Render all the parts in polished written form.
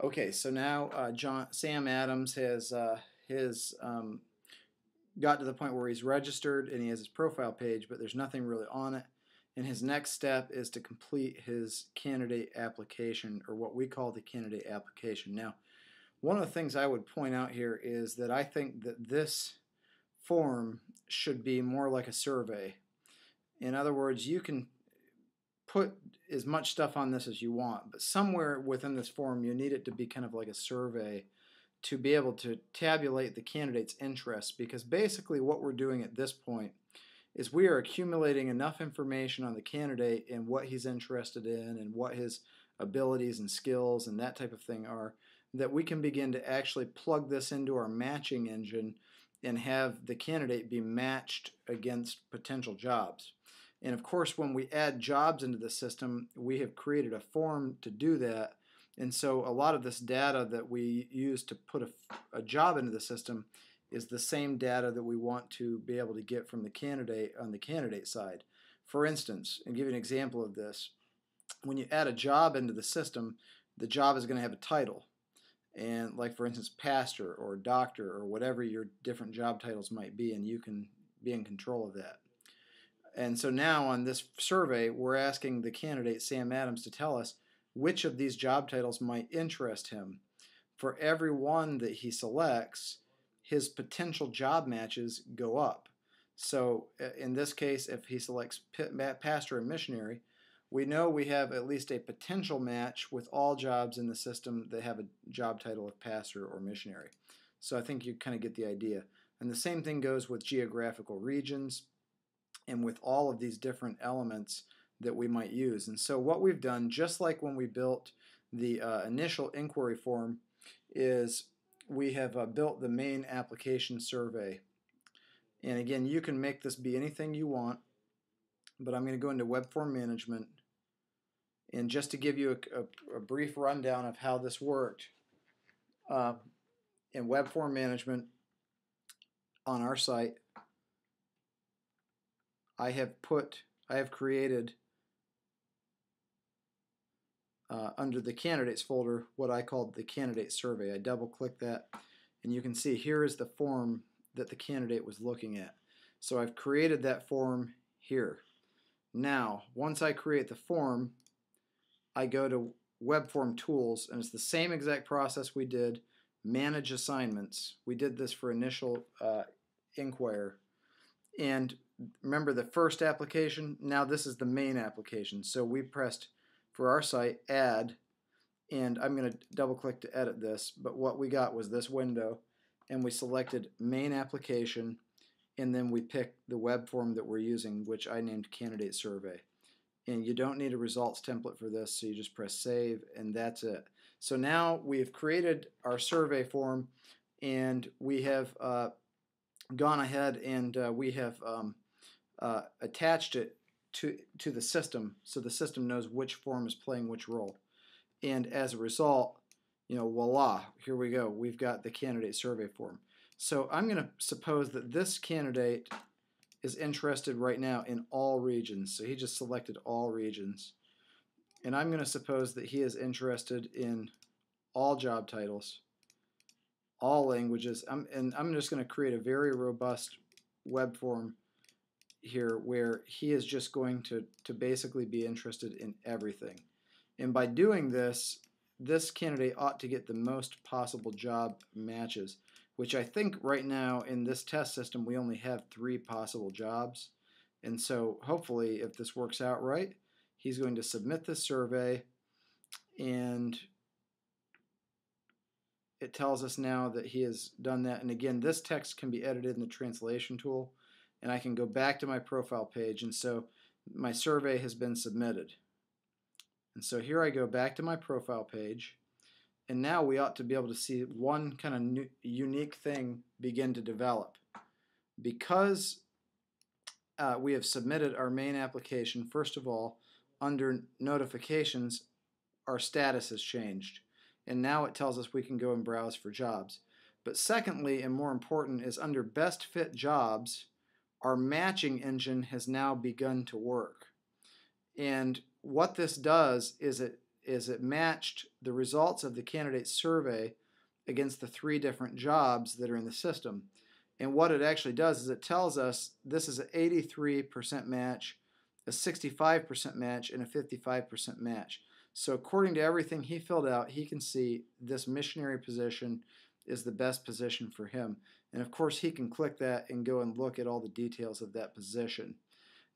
Okay, so now Sam Adams has got to the point where he's registered and he has his profile page, but there's nothing really on it. And his next step is to complete his candidate application, or what we call the candidate application. Now, one of the things I would point out here is that I think that this form should be more like a survey. In other words, you can put as much stuff on this as you want, but somewhere within this form you need it to be kind of like a survey to be able to tabulate the candidate's interests, because basically what we're doing at this point is we are accumulating enough information on the candidate and what he's interested in and what his abilities and skills and that type of thing are, that we can begin to actually plug this into our matching engine and have the candidate be matched against potential jobs. And of course, when we add jobs into the system, we have created a form to do that. And so a lot of this data that we use to put a job into the system is the same data that we want to be able to get from the candidate on the candidate side. For instance, and give you an example of this, when you add a job into the system, the job is going to have a title. And like for instance, pastor or doctor or whatever your different job titles might be, and you can be in control of that. And so now on this survey, we're asking the candidate, Sam Adams, to tell us which of these job titles might interest him. For every one that he selects, his potential job matches go up. So in this case, if he selects pastor and missionary, we know we have at least a potential match with all jobs in the system that have a job title of pastor or missionary. So I think you kind of get the idea. And the same thing goes with geographical regions and with all of these different elements that we might use. And so what we've done, just like when we built the initial inquiry form, is we have built the main application survey. And again, you can make this be anything you want, but I'm going to go into web form management. And just to give you a brief rundown of how this worked, in web form management on our site, I have created under the candidates folder what I called the candidate survey. I double click that and you can see here is the form that the candidate was looking at. So I've created that form here. Now, once I create the form, I go to web form tools, and it's the same exact process we did, manage assignments. We did this for initial inquire. And remember the first application? Now this is the main application. So we pressed, for our site, add, and I'm going to double click to edit this, but what we got was this window, and we selected main application, and then we picked the web form that we're using, which I named candidate survey. And you don't need a results template for this, so you just press save, and that's it. So now we've created our survey form, and we have gone ahead and we have attached it to the system, so the system knows which form is playing which role. And as a result, voila, here we go. We've got the candidate survey form. So I'm going to suppose that this candidate is interested right now in all regions. So he just selected all regions. And I'm going to suppose that he is interested in all job titles, all languages. And I'm just going to create a very robust web form here where he is just going to basically be interested in everything. And by doing this, this candidate ought to get the most possible job matches, which I think right now in this test system we only have 3 possible jobs. And so hopefully, if this works out right, he's going to submit this survey, and it tells us now that he has done that. And again, this text can be edited in the translation tool, and I can go back to my profile page, and so my survey has been submitted. And so here I go back to my profile page, and now we ought to be able to see one kind of unique thing begin to develop. Because we have submitted our main application, first of all, under notifications, our status has changed. And now it tells us we can go and browse for jobs. But secondly, and more important, is under best fit jobs, our matching engine has now begun to work. And what this does is is it matched the results of the candidate survey against the 3 different jobs that are in the system. And what it actually does is it tells us this is an 83% match, a 65% match, and a 55% match. So according to everything he filled out, he can see this missionary position is the best position for him. And of course, he can click that and go and look at all the details of that position.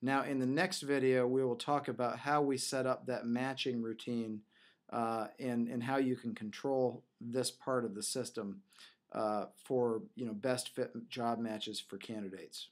Now, in the next video, we will talk about how we set up that matching routine and how you can control this part of the system for best fit job matches for candidates.